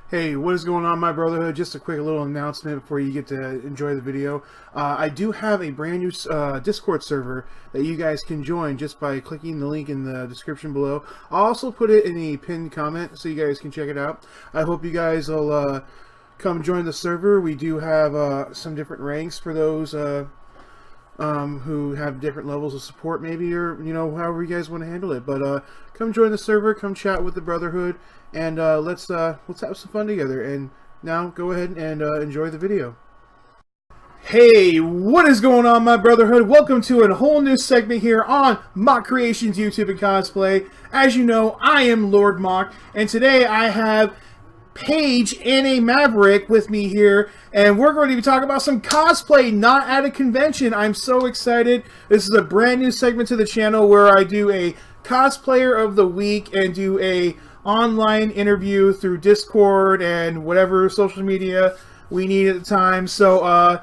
Hey, what is going on, my brotherhood? Just a quick little announcement before you get to enjoy the video. I do have a brand new Discord server that you guys can join just by clicking the link in the description below. I'll also put it in the pinned comment so you guys can check it out. I hope you guys will come join the server. We do have some different ranks for those who have different levels of support, maybe, or however you guys want to handle it. But come join the server, come chat with the brotherhood, and let's have some fun together. And now go ahead and enjoy the video. Hey, what is going on, my brotherhood? Welcome to a whole new segment here on Moch Creations YouTube and Cosplay. As you know, I am LordMoch, and today I have Paige, an1maver1ck, with me here, and we're going to be talking about some cosplay not at a convention. I'm so excited. This is a brand new segment to the channel where I do a cosplayer of the week and do a online interview through Discord and whatever social media we need at the time. So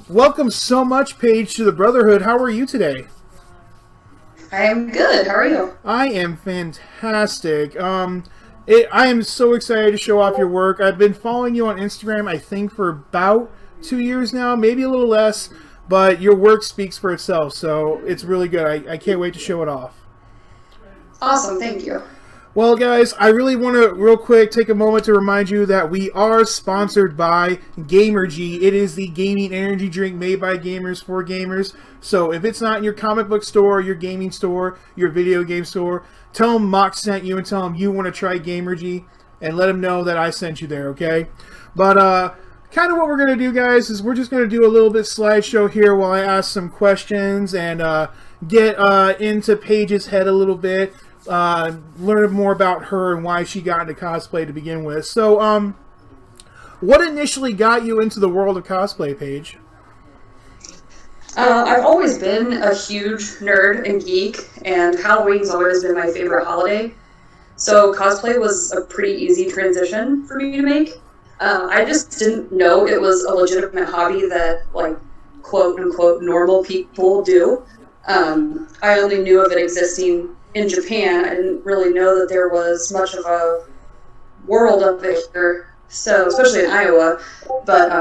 welcome so much, Paige, to the brotherhood. How are you today? I am good. How are you? I am fantastic. I am so excited to show off your work. I've been following you on Instagram, I think, for about 2 years now, maybe a little less, but your work speaks for itself, so it's really good. I can't wait to show it off. Awesome, thank you. Well, guys, I really want to real quick take a moment to remind you that we are sponsored by Gamergy. It is the gaming energy drink made by gamers for gamers. So if it's not in your comic book store, your gaming store, your video game store, tell them Moch sent you and tell them you want to try Gamergy and let them know that I sent you there, okay? But kind of what we're going to do, guys, is we're just going to do a little bit slideshow here while I ask some questions and get into Paige's head a little bit. Learn more about her and why she got into cosplay to begin with. So, what initially got you into the world of cosplay, Paige? I've always been a huge nerd and geek, and Halloween's always been my favorite holiday. So cosplay was a pretty easy transition for me to make. I just didn't know it was a legitimate hobby that, like, quote-unquote normal people do. I only knew of it existing in Japan. I didn't really know that there was much of a world of it here, so especially in Iowa. But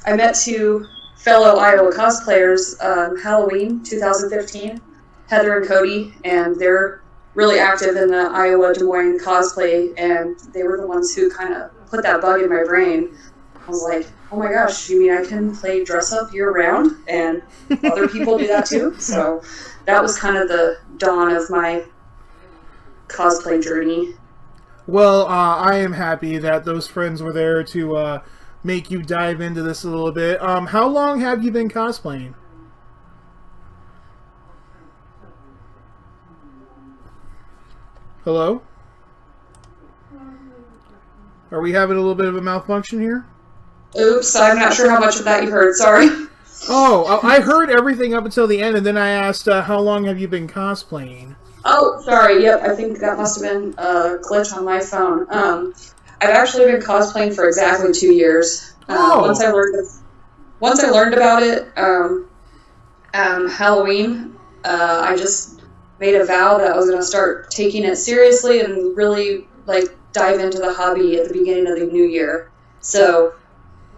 I met two fellow Iowa cosplayers Halloween 2015, Heather and Cody, and they're really active in the Iowa Des Moines cosplay, and they were the ones who kind of put that bug in my brain. I was like, oh my gosh, you mean I can play dress up year round? And other people do that too. So that was kind of the dawn of my cosplay journey. Well, I am happy that those friends were there to make you dive into this a little bit. How long have you been cosplaying? Hello? Are we having a little bit of a malfunction here? Oops, I'm not sure how much of that you heard, sorry. Oh, I heard everything up until the end, and then I asked, how long have you been cosplaying? Oh, sorry, yep, I think that must have been a glitch on my phone. I've actually been cosplaying for exactly 2 years. Once I learned about it, Halloween, I just made a vow that I was going to start taking it seriously and really, dive into the hobby at the beginning of the new year. So,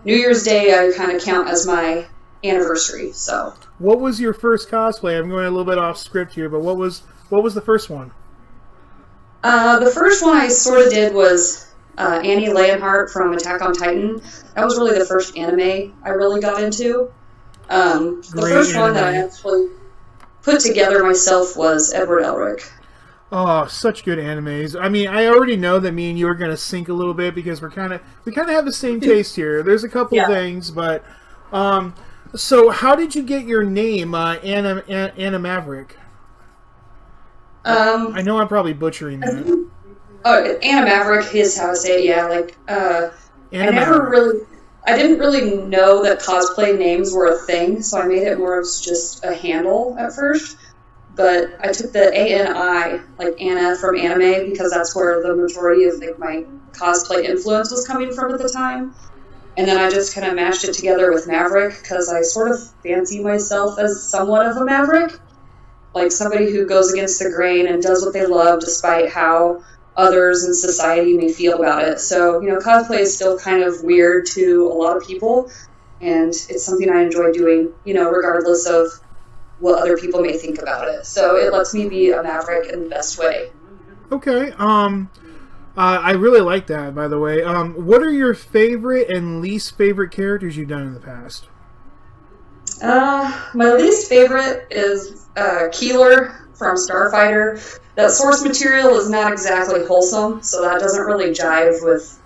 New Year's Day I kind of count as my anniversary, so. What was your first cosplay? I'm going a little bit off script here, but what was the first one? The first one I sort of did was Annie Leonhardt from Attack on Titan. That was really the first anime I really got into. The first one that I actually put together myself was Edward Elric. Oh, such good animes. I mean, I already know that me and you are going to sync a little bit because we kind of have the same taste here. There's a couple things, but so how did you get your name, an1maver1ck? I know I'm probably butchering that. an1maver1ck is how I say it, yeah. I didn't really know that cosplay names were a thing, so I made it more of just a handle at first. But I took the A-N-I, like Anna from anime, because that's where the majority of my cosplay influence was coming from at the time. And then I just kind of mashed it together with Maverick, because I sort of fancy myself as somewhat of a maverick. Like somebody who goes against the grain and does what they love despite how others in society may feel about it. So, cosplay is still kind of weird to a lot of people, and it's something I enjoy doing, regardless of what other people may think about it. So it lets me be a maverick in the best way. Okay. I really like that, by the way. What are your favorite and least favorite characters you've done in the past? My least favorite is Keeler from Starfighter. That source material is not exactly wholesome, so that doesn't really jive with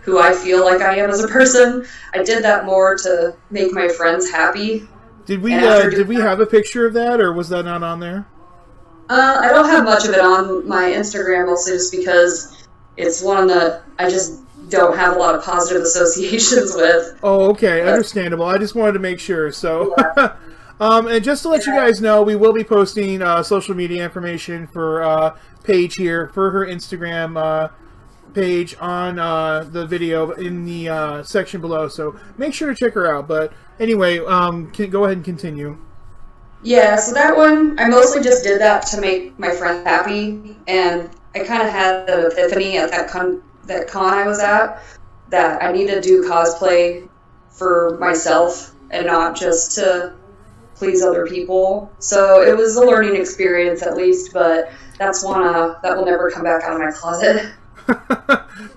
who I feel like I am as a person. I did that more to make my friends happy. Did we have a picture of that, or was that not on there? I don't have much of it on my Instagram, mostly just because it's one that I just don't have a lot of positive associations with. Oh, okay, understandable. I just wanted to make sure. So, yeah. And just to let you guys know, we will be posting social media information for Paige here for her Instagram page on the video in the section below. So make sure to check her out. But anyway, go ahead and continue. Yeah, so that one, I mostly just did that to make my friends happy, and I kind of had an epiphany at that con I was at, that I need to do cosplay for myself and not just to please other people. So it was a learning experience at least, but that's one that will never come back out of my closet.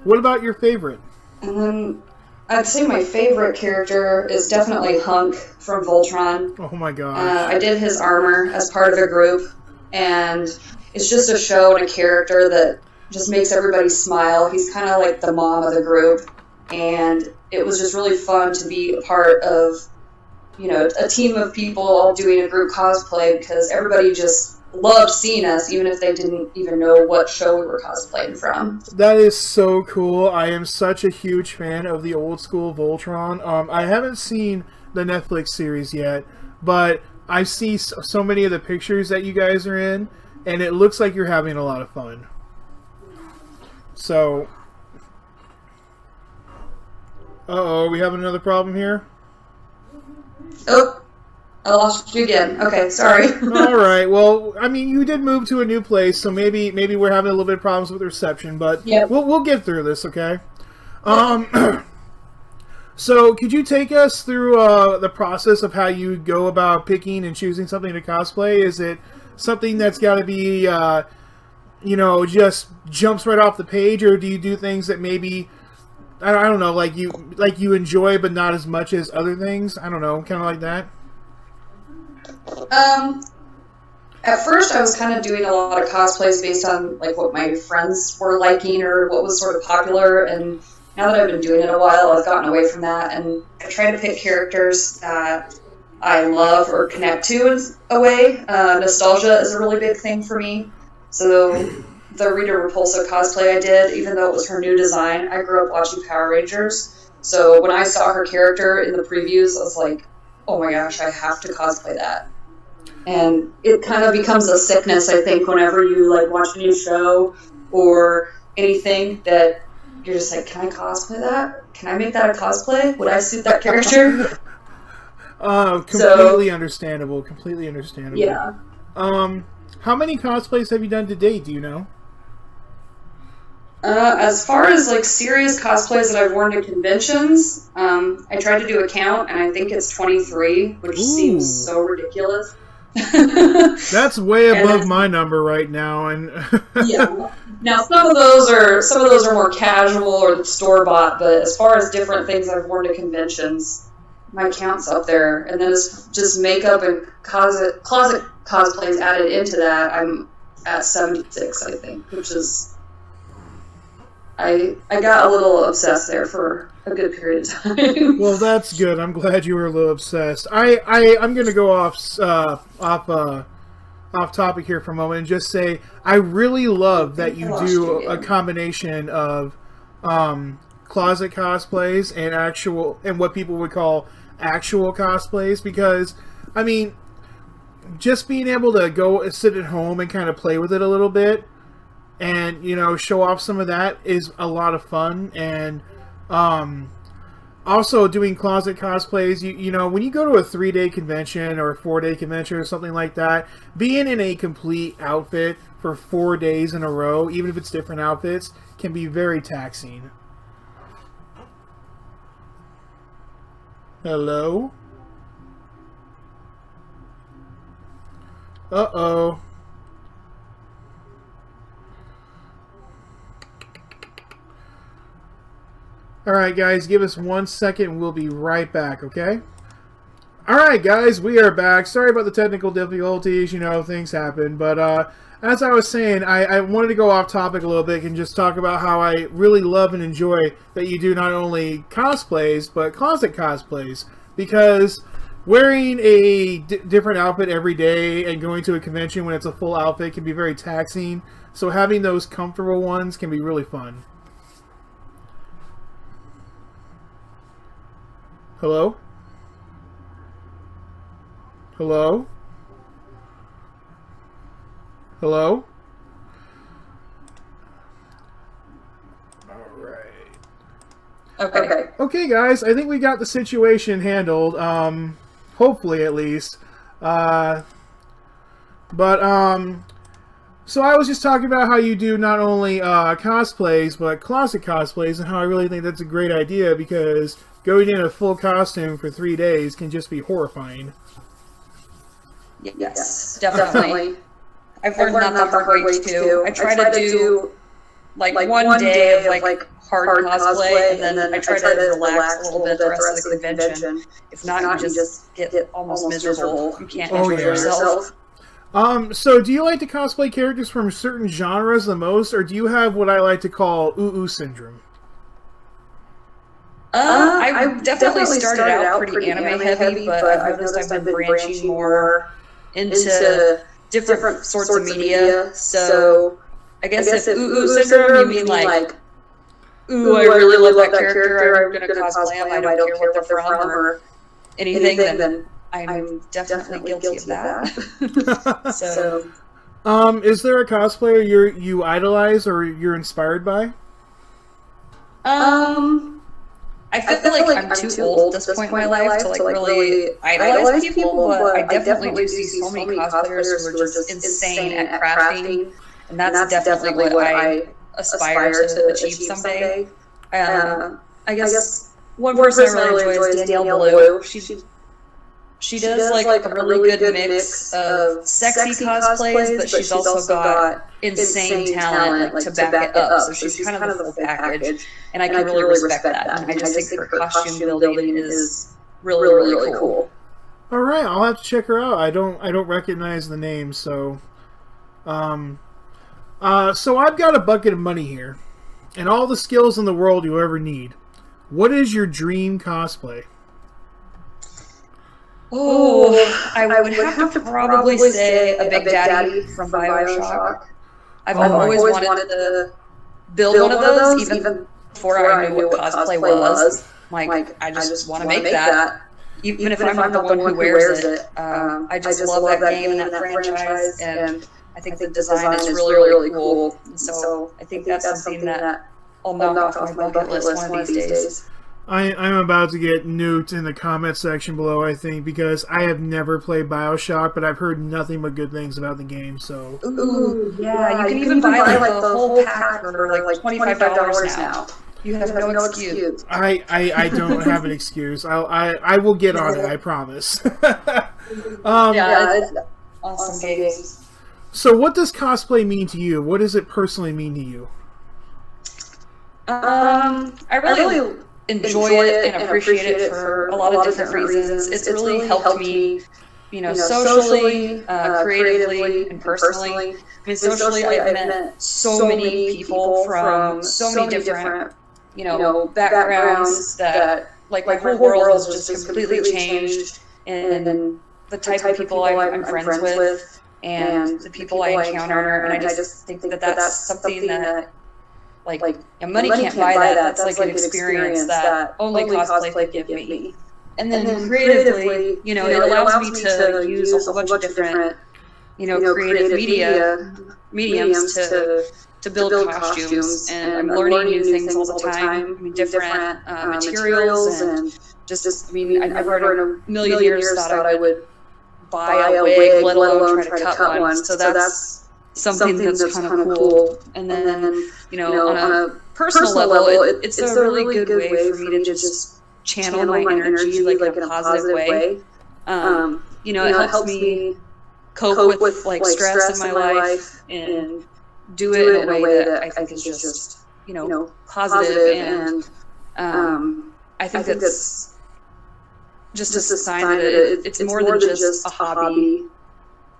What about your favorite? And then I'd say my favorite character is definitely Hunk from Voltron. Oh my god. I did his armor as part of a group, and it's just a show and a character that just makes everybody smile. He's kind of like the mom of the group, and it was just really fun to be a part of, a team of people all doing a group cosplay, because everybody just loved seeing us, even if they didn't even know what show we were cosplaying from. That is so cool. I am such a huge fan of the old school Voltron. I haven't seen the Netflix series yet, but I see so many of the pictures that you guys are in, and it looks like you're having a lot of fun. So, uh-oh, we having another problem here? Oh, I lost you again. Okay, sorry. All right. Well, I mean, you did move to a new place, so maybe we're having a little bit of problems with reception, but yep. We'll get through this, okay? So, could you take us through the process of how you go about picking and choosing something to cosplay? Is it something that's got to be, just jumps right off the page, or do you do things that maybe, I don't know, like you enjoy but not as much as other things? I don't know, kind of like that. At first I was kind of doing a lot of cosplays based on like what my friends were liking or what was sort of popular, and now that I've been doing it a while, I've gotten away from that, and I try to pick characters that I love or connect to in a way. Nostalgia is a really big thing for me. So the Rita Repulsa cosplay I did, even though it was her new design, I grew up watching Power Rangers. So when I saw her character in the previews, I was like, oh my gosh, I have to cosplay that. And it kind of becomes a sickness, I think, whenever you like watch a new show or anything, that you're just like, can I cosplay that? Can I make that a cosplay? Would I suit that character? Completely understandable. Completely understandable. Yeah. How many cosplays have you done to date, do you know? As far as like serious cosplays that I've worn to conventions, I tried to do a count, and I think it's 23, which seems so ridiculous. That's way above my number right now, and yeah. Now some of those are more casual or store bought, but as far as different things I've worn to conventions, my count's up there. And then it's just makeup and closet cosplays added into that. I'm at 76, I think, which is. I got a little obsessed there for a good period of time. Well, that's good. I'm glad you were a little obsessed. I'm going to go off topic here for a moment and just say I really love that you do a combination of closet cosplays and what people would call actual cosplays, because I mean, just being able to go sit at home and kind of play with it a little bit and, show off some of that is a lot of fun. And also doing closet cosplays, when you go to a 3-day convention or a 4-day convention or something like that, being in a complete outfit for 4 days in a row, even if it's different outfits, can be very taxing. Hello? Uh-oh. Alright guys, give us 1 second and we'll be right back, okay? Alright guys, we are back. Sorry about the technical difficulties, you know, things happen. But as I was saying, I wanted to go off topic a little bit and just talk about how I really love and enjoy that you do not only cosplays, but closet cosplays. Because wearing a different outfit every day and going to a convention when it's a full outfit can be very taxing. So having those comfortable ones can be really fun. Hello? Hello? Hello? Alright. Okay. Okay, guys, I think we got the situation handled. Hopefully, at least. So I was just talking about how you do not only cosplays, but closet cosplays, and how I really think that's a great idea, because going in a full costume for 3 days can just be horrifying. Yes, definitely. I've learned that the hard way too. I try to do like one day of like hard cosplay, and then I try to relax a little bit the rest of the convention. If not, you just get almost miserable. You can't enjoy yourself. So do you like to cosplay characters from certain genres the most, or do you have what I like to call ooh syndrome? I definitely started out pretty anime heavy, but I've noticed I've been branching more into different sorts of media. So I guess if ooh syndrome, you mean like, ooh, I really love that character, I'm gonna cosplay him, I don't care what they're from or anything, then I'm definitely guilty of that. So, is there a cosplayer you idolize or you're inspired by? I feel like I'm too old at this point in my life to like really idolize people, but I definitely do see so many cosplayers who are just insane at crafting, and that's definitely what I aspire to achieve someday. I guess one person I really enjoy is Danielle Blue. She does like a really good mix of sexy cosplays, but she's also got insane talent like to back it up. So she's kind of the full package, and I can really respect that. And I just think her costume building is really cool. All right, I'll have to check her out. I don't recognize the name, so so I've got a bucket of money here, and all the skills in the world you ever need. What is your dream cosplay? Oh, I would have to probably say a Big Daddy from BioShock. I've always wanted to build one of those, even before I knew what cosplay was. Like, I just want to make that, even if I'm not the one who wears it. I just love that game and that franchise, and I think the design is really cool. So I think that's something that I'll knock off my bucket list one of these days. I'm about to get nuked in the comment section below, I think, because I have never played BioShock, but I've heard nothing but good things about the game, so... Ooh, yeah, you can even buy like the whole pack for like $25 now. You have no excuse. I don't have an excuse. I will get on it, I promise. Yeah, it's awesome games. So what does cosplay mean to you? What does it personally mean to you? I really enjoy it and appreciate it for a lot of different reasons. It's really helped me, socially, creatively, and personally. I mean, socially, I've met so many people from so many different, backgrounds that, like, my whole world has just completely changed. And the type of people I'm friends with, and the people I encounter, and I just think that that's something that, like money can't buy that. That's like an experience that only cosplay could give me. And then creatively, it allows me to use a whole bunch of different, creative mediums to build costumes. And I'm learning new things all the time. I mean, different materials, and I've heard in a million years thought I would buy a wig, let alone try to cut one. So that's something that's kind of cool. And then, you know, on a personal level, it's a really good way for me to just channel my energy like in a positive way. You know, it helps me cope with like stress in my life and do it in a way that I think is just, you know, positive. And I think that's just a sign that it's more than just a hobby.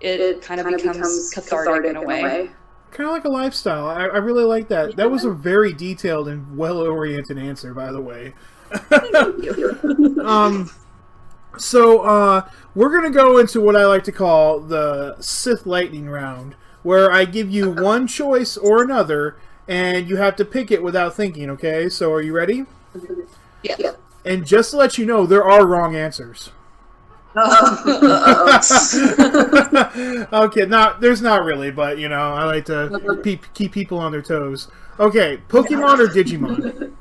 It kind of becomes cathartic in a way. Kind of like a lifestyle. I really like that. Yeah. That was a very detailed and well-oriented answer, by the way. Thank you. So we're going to go into what I like to call the Sith Lightning round, where I give you one choice or another, and you have to pick it without thinking, okay? So are you ready? Yeah. And just to let you know, there are wrong answers. Okay, there's not really, but you know, I like to keep people on their toes. Okay, Pokemon or Digimon?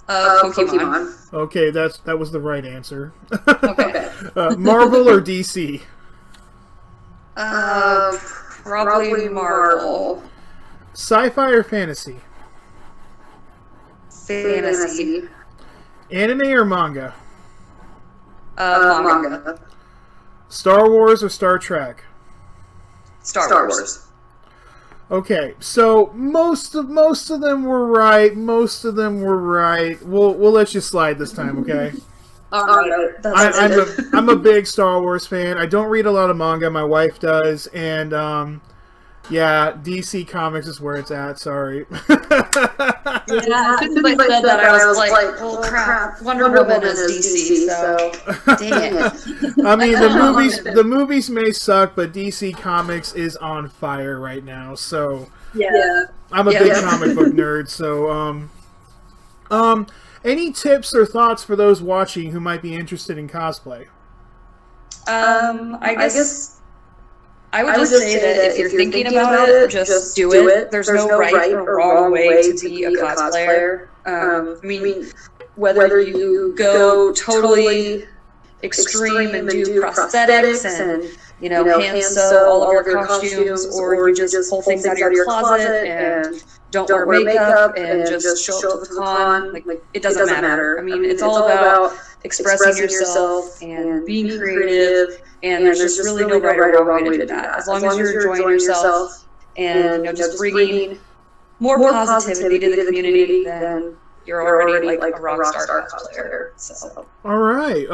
Pokemon. Okay, that was the right answer. Okay. Marvel or DC? Probably Marvel. Sci-fi or fantasy? Fantasy. Anime or manga? Manga. Star Wars or Star Trek? Star Wars. Okay, so most of them were right. Most of them were right. We'll let you slide this time, okay? All right. I'm a big Star Wars fan. I don't read a lot of manga. My wife does, and yeah, DC Comics is where it's at. Sorry. Yeah, as soon as I said that, I was like, "Oh crap! Wonder Woman is DC." So, dang it. I mean, the movies may suck, but DC Comics is on fire right now. So, yeah, I'm a big comic book nerd. So, any tips or thoughts for those watching who might be interested in cosplay? I guess. I would just say that if you're thinking about it, just do it. There's no right or wrong way to be a cosplayer. I mean, whether you go totally extreme and do prosthetics and, you know, hand sew all of your costumes, or you just pull things out of your closet and don't wear makeup and just show up to the con, like it doesn't matter. I mean, it's all about expressing yourself and being creative. And there's just really no right or wrong way to do that. As long as you're enjoying yourself and, you know, just bringing more positivity to the community, then you're already like a rock star cosplayer. So. All right.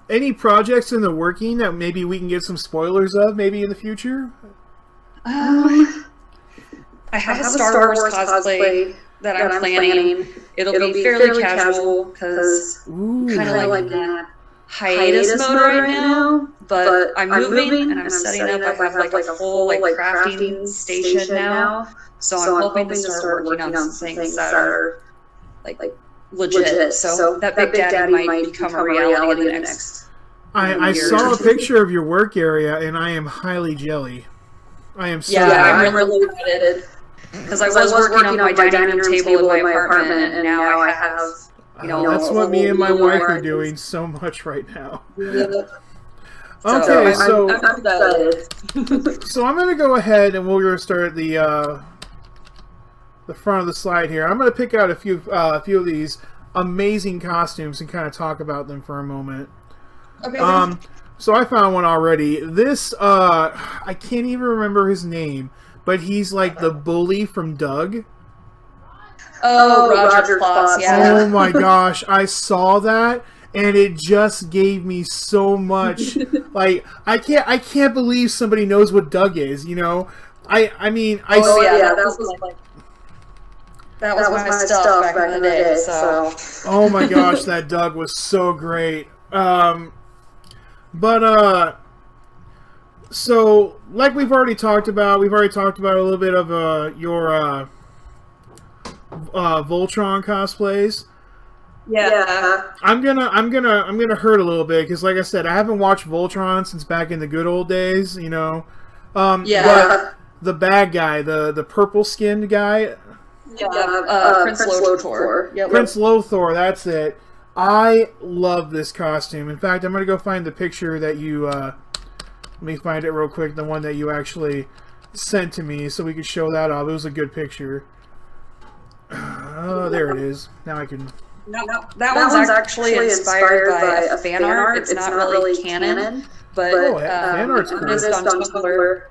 Any projects in the working that maybe we can get some spoilers of maybe in the future? I have a Star Wars cosplay that I'm planning. It'll be fairly casual because kind of like that hiatus mode right now, but I'm moving and I'm setting up. I have like a full like crafting station now, so I'm hoping to start working on some things that are like legit. So that Big Daddy might become a reality in the next. I saw a picture of your work area and I am highly jelly. I am so I'm really excited because I was working on my dining room table in my apartment, and now I have. You know, that's what me and my wife are doing so much right now. Yeah. Okay, so I'm excited. So I'm going to go ahead and we're going to start the front of the slide here. I'm going to pick out a few of these amazing costumes and kind of talk about them for a moment. Okay. So I found one already. This I can't even remember his name, but he's like the bully from Doug. Oh, Roger Klotz, yeah. Oh my gosh, I saw that and it just gave me so much. Like I can't believe somebody knows what Doug is, you know? I mean that was my stuff back in the day, so. Oh my gosh, that Doug was so great. So like we've already talked about a little bit of your Voltron cosplays. Yeah. I'm gonna hurt a little bit because, like I said, I haven't watched Voltron since back in the good old days. You know. But the bad guy, the purple skinned guy. Yeah. Prince Lothor. Yep. Prince Lothor. That's it. I love this costume. In fact, I'm gonna go find the picture that you. Let me find it real quick. The one that you actually sent to me so we could show that off. It was a good picture. Oh, there it is. Now I can... No, that one's actually inspired by a fan art. It's not really canon, but fan art's cool. on Tumblr,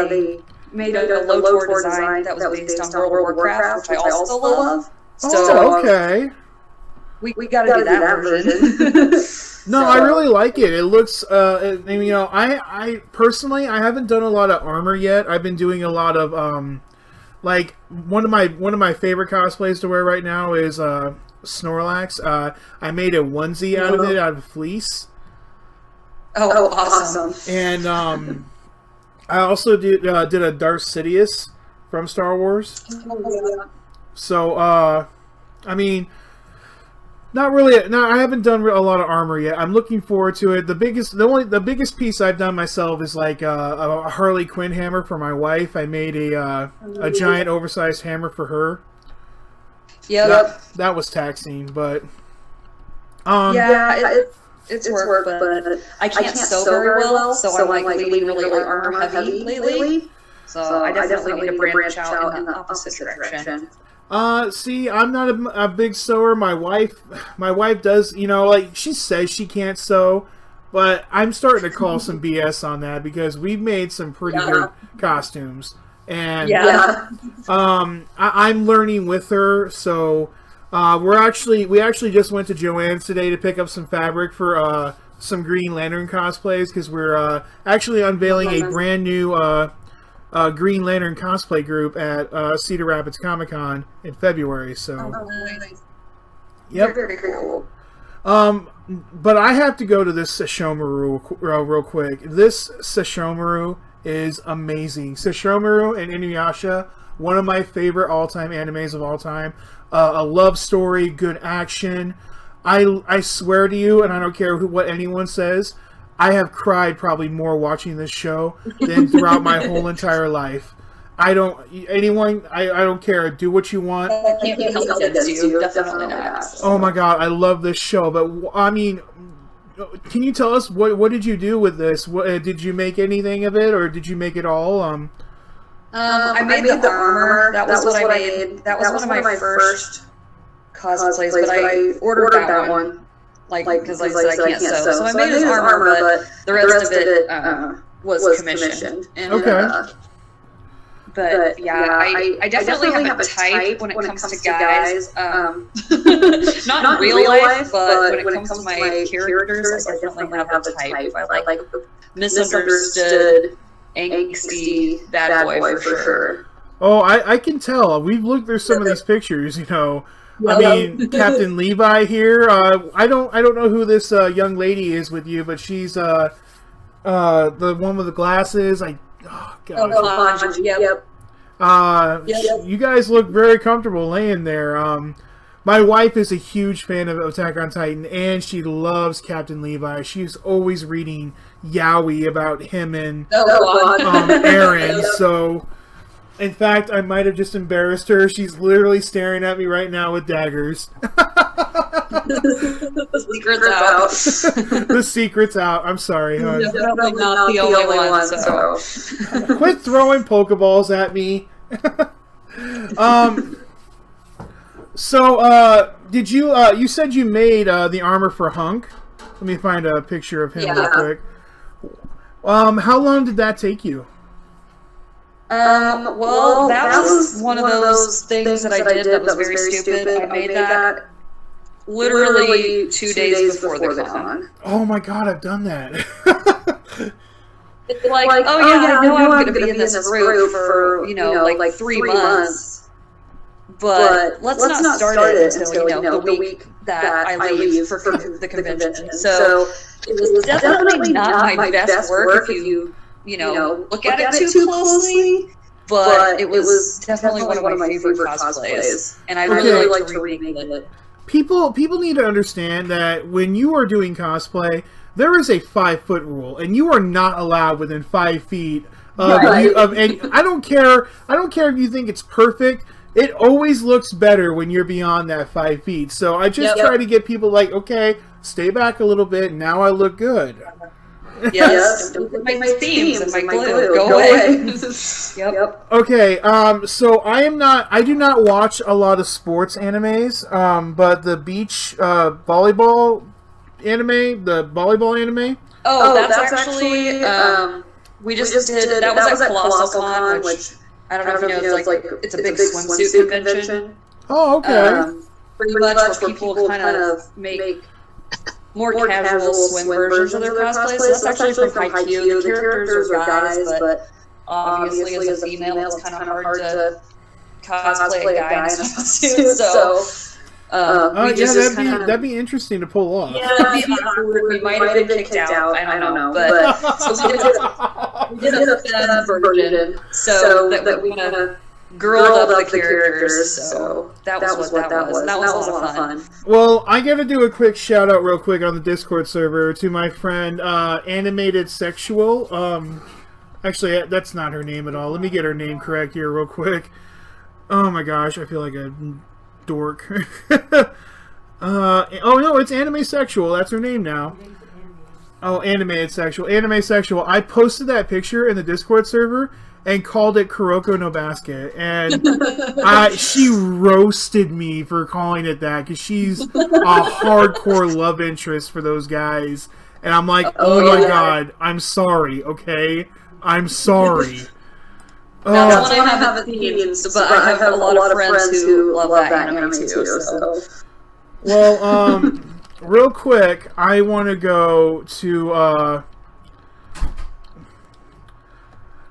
they made a low-tour design that was based on World of Warcraft, which I also love. So, okay. We gotta do that version. No, I really like it. It looks, you know, I personally, I haven't done a lot of armor yet. I've been doing a lot of, like, one of my favorite cosplays to wear right now is, Snorlax. I made a onesie out of it, out of fleece. Oh, awesome! And I also did a Darth Sidious from Star Wars. So I mean, not really. No, I haven't done a lot of armor yet. I'm looking forward to it. The biggest piece I've done myself is like a Harley Quinn hammer for my wife. I made a giant oversized hammer for her. Yep. That was taxing, but it's work, but I can't sew very well, so I'm like leaning really armor heavy lately. So I definitely need to branch out in the opposite direction. See, I'm not a big sewer. My wife does, you know, like, she says she can't sew, but I'm starting to call some BS on that because we've made some pretty good costumes. And I'm learning with her, so we actually just went to Joann's today to pick up some fabric for some Green Lantern cosplays because we're actually unveiling a brand new Green Lantern cosplay group at Cedar Rapids Comic Con in February. So, yep, very cool. But I have to go to this Sesshomaru real quick. This Sesshomaru is amazing. Sesshomaru and Inuyasha, one of my favorite all-time animes of all time. A love story, good action. I swear to you, and I don't care what anyone says, I have cried probably more watching this show than throughout my whole entire life. I don't care. Do what you want. Can't be held against you. Definitely not. Oh my god, I love this show. But I mean, can you tell us what did you do with this? Did you make anything of it, or did you make it all? I made the armor. That was what I made. That was one of my first cosplays, but I ordered that one. Like, because I said I can't sew. So I made his armor, but the rest of it was commissioned. And, okay. But yeah, I definitely have a type when it comes to guys. Not in real life, but when it comes to my characters, I definitely have a type. I like misunderstood, angsty bad boy for sure. Oh, I can tell. We've looked through some of these pictures, you know. I mean, Captain Levi here. I don't know who this young lady is with you, but she's the one with the glasses. Oh god. Yep. You guys look very comfortable laying there. My wife is a huge fan of Attack on Titan, and she loves Captain Levi. She's always reading yaoi about him and Eren. So, in fact, I might have just embarrassed her. She's literally staring at me right now with daggers. The secret's out. The secret's out. I'm sorry, hon. Definitely not the only one. So. Quit throwing Pokeballs at me. So, did you? You said you made the armor for Hunk. Let me find a picture of him real quick. How long did that take you? Well, that was one of those things that I did that was very stupid. I made that literally 2 days before the con. Oh my god, I've done that. It's like, oh yeah, I know I'm going to be in this group for, like 3 months. But let's not start it until, the week that I leave for the convention. So it was definitely not my best work if you look at it too closely. But it was definitely one of my favorite cosplays. And I really like to remake it. People need to understand that when you are doing cosplay, there is a 5-foot rule, and you are not allowed within 5 feet of any. I don't care if you think it's perfect. It always looks better when you're beyond that 5 feet. So I just try to get people like, okay, stay back a little bit. Now I look good. Yes. Don't get my themes and my glue. Go away. Yep. Okay, so I do not watch a lot of sports animes, but the beach volleyball anime. Oh, that's actually we just did that was at Colossal Con, which I don't know if you know, it's a big swimsuit convention. Oh, okay. Pretty much where people kind of make more casual swim versions of their cosplays. So that's actually from Haikyuu. The characters are guys, but obviously as a female, it's kind of hard to cosplay a guy in a swimsuit. So that'd be interesting to pull off. Yeah, we might have been kicked out. I don't know, but so we did a femme version, so that we kind of girled up the characters. So that was what that was. That was a lot of fun. Well, I gotta do a quick shout out real quick on the Discord server to my friend Animated Sexual. Actually, that's not her name at all. Let me get her name correct here real quick. Oh my gosh, I feel like a dork. Oh no, it's Anime Sexual. That's her name now. Oh, Animated Sexual. Anime Sexual. I posted that picture in the Discord server and called it Kuroko no Basket. And she roasted me for calling it that because she's a hardcore love interest for those guys. And I'm like, oh my god, I'm sorry, okay? I'm sorry. That's what I have at the but I have a lot of friends who love that anime too. So. Well, real quick, I want to go to.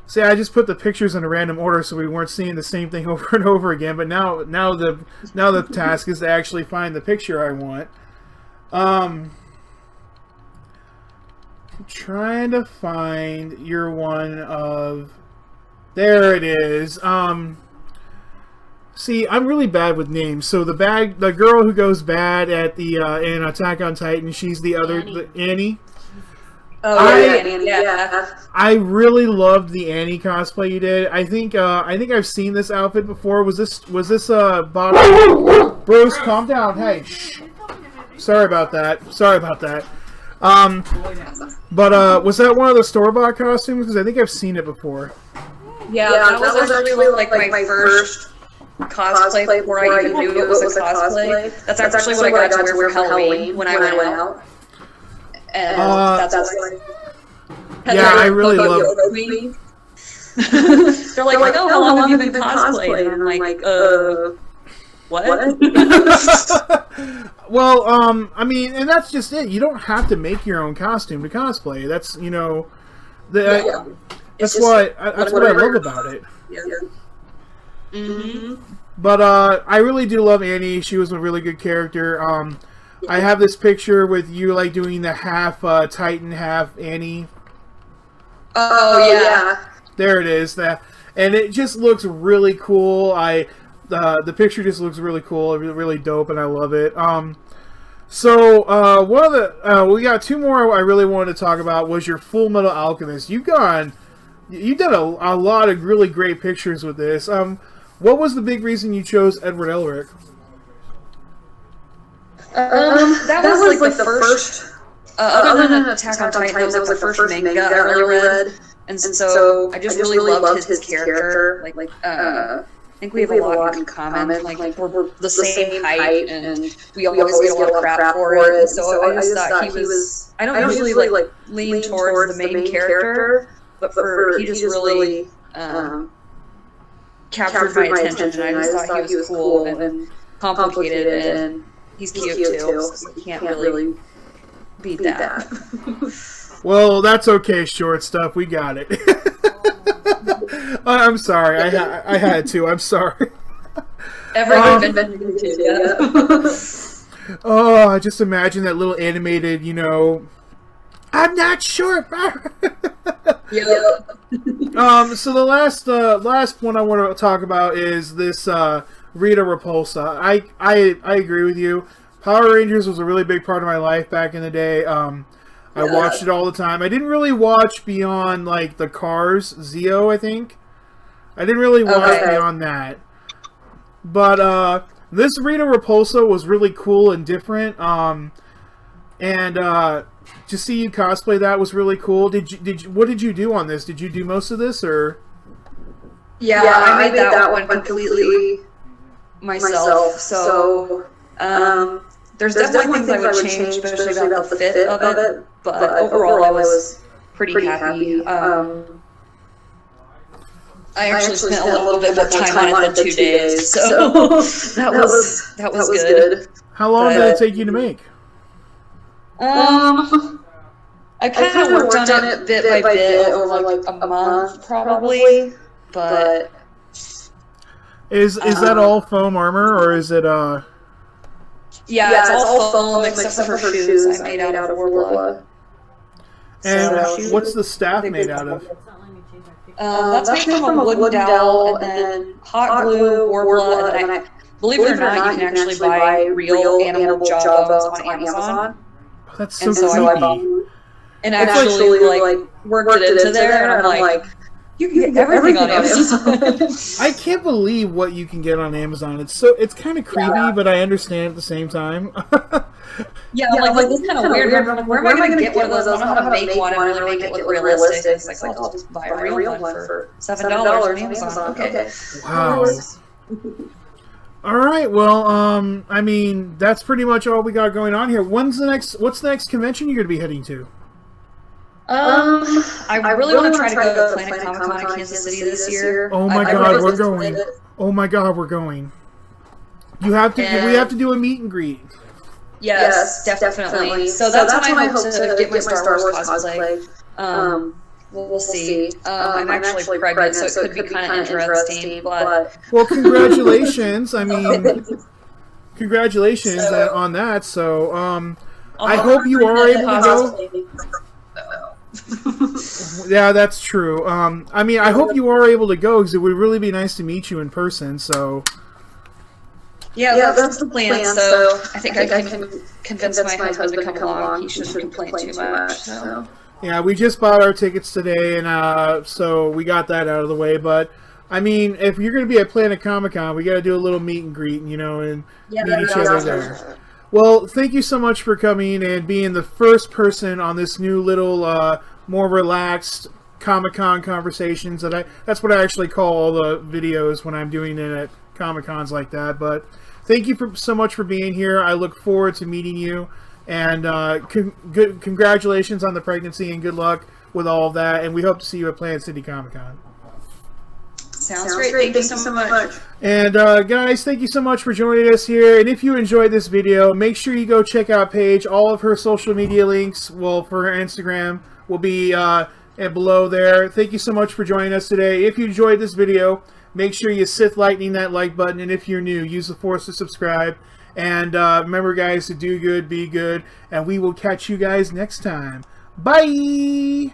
See, I just put the pictures in a random order so we weren't seeing the same thing over and over again. But now the task is to actually find the picture I want. I'm trying to find your one of. There it is. See, I'm really bad with names. So the girl who goes bad at the in Attack on Titan, she's the other Annie. Oh yeah. I really loved the Annie cosplay you did. I think I've seen this outfit before. Was this Bob? Bruce, calm down. Hey, shh. Sorry about that. But was that one of the store-bought costumes? Because I think I've seen it before. Yeah, that was actually like my first cosplay before I even knew it was a cosplay. That's actually what I got to wear for Halloween when I went out. And that's yeah, I really love it. They're like, oh, how long have you been cosplaying? And I'm like, what? Well, I mean, and that's just it. You don't have to make your own costume to cosplay. That's, you know, that's what I love about it. Yeah. Mm-hmm. But I really do love Annie. She was a really good character. I have this picture with you like doing the half Titan, half Annie. Oh yeah. There it is. And it just looks really cool. The picture just looks really cool, really dope, and I love it. So one of the we got two more I really wanted to talk about was your Full Metal Alchemist. You did a lot of really great pictures with this. What was the big reason you chose Edward Elric? That was like the first. Other than Attack on Titan, that was like the first manga I really read, and so I just really loved his character. I think we have a lot in common. Like we're the same height, and we always get a lot of crap for it. So I just thought he was. I don't usually like lean towards the main character, but he just really captured my attention, and I just thought he was cool and complicated, and he's cute too. So you can't really beat that. Well, that's okay, short stuff. We got it. I'm sorry. I had to. I'm sorry. Oh, I just imagine that little animated, you know. I'm not sure. Yeah. So the last one I want to talk about is this Rita Repulsa. I agree with you. Power Rangers was a really big part of my life back in the day. I watched it all the time. I didn't really watch beyond like the Cars Zeo, I think. I didn't really watch beyond that. But this Rita Repulsa was really cool and different. And to see you cosplay that was really cool. What did you do on this? Did you do most of this, or? Yeah, I made that one completely myself. So there's definitely things I would change, especially about the fit of it. But overall, I was pretty happy. I actually spent a little bit more time on it than 2 days, so that was good. How long did it take you to make? I kind of worked on it bit by bit over like a month probably, but is that all foam armor, or is it Yeah, it's all foam except for her shoes. I made out of Warbler. And what's the staff made out of? That's made from a wooden dowel, and then hot glue, Warbler, and then believe it or not, you can actually buy real animal jawbones on Amazon. Oh, that's so creepy. And actually, like, worked it into there, and I'm like, you can get everything on Amazon. I can't believe what you can get on Amazon. It's kind of creepy, but I understand at the same time. Yeah, like this kind of weird. I'm like, where am I going to get one of those? I don't know how to make one and really make it look realistic. It's like, I'll just buy a real one for $7 on Amazon. Okay. Wow. All right. Well, I mean, that's pretty much all we got going on here. What's the next convention you're going to be heading to? I really want to try to go to Planet Comic Con in Kansas City this year. Oh my God, we're going. Oh my God, we're going. We have to do a meet and greet. Yes, definitely. So that's when I hope to get my Star Wars cosplay. We'll see. I'm actually pregnant, so it could be kind of interesting. But well, congratulations! I mean, congratulations on that. So, I hope you are able to go. Yeah, that's true. I mean, I hope you are able to go, because it would really be nice to meet you in person. So. Yeah, that's the plan. So I think I can convince my husband to come along. He shouldn't complain too much. So. Yeah, we just bought our tickets today, and so we got that out of the way. But I mean, if you're going to be at Planet Comic Con, we got to do a little meet and greet, meet each other there. Well, thank you so much for coming and being the first person on this new little, more relaxed Comic-Con conversations. That's what I actually call all the videos when I'm doing it at Comic-Cons like that. But thank you so much for being here. I look forward to meeting you. And congratulations on the pregnancy, and good luck with all of that. And we hope to see you at Planet City Comic-Con. Sounds great. Thank you so much. And guys, thank you so much for joining us here. And if you enjoyed this video, make sure you go check out Paige. All of her social media links, well, for her Instagram, will be below there. Thank you so much for joining us today. If you enjoyed this video, make sure you Sith Lightning that like button. And if you're new, use the Force to subscribe. And remember, guys, to do good, be good. And we will catch you guys next time. Bye!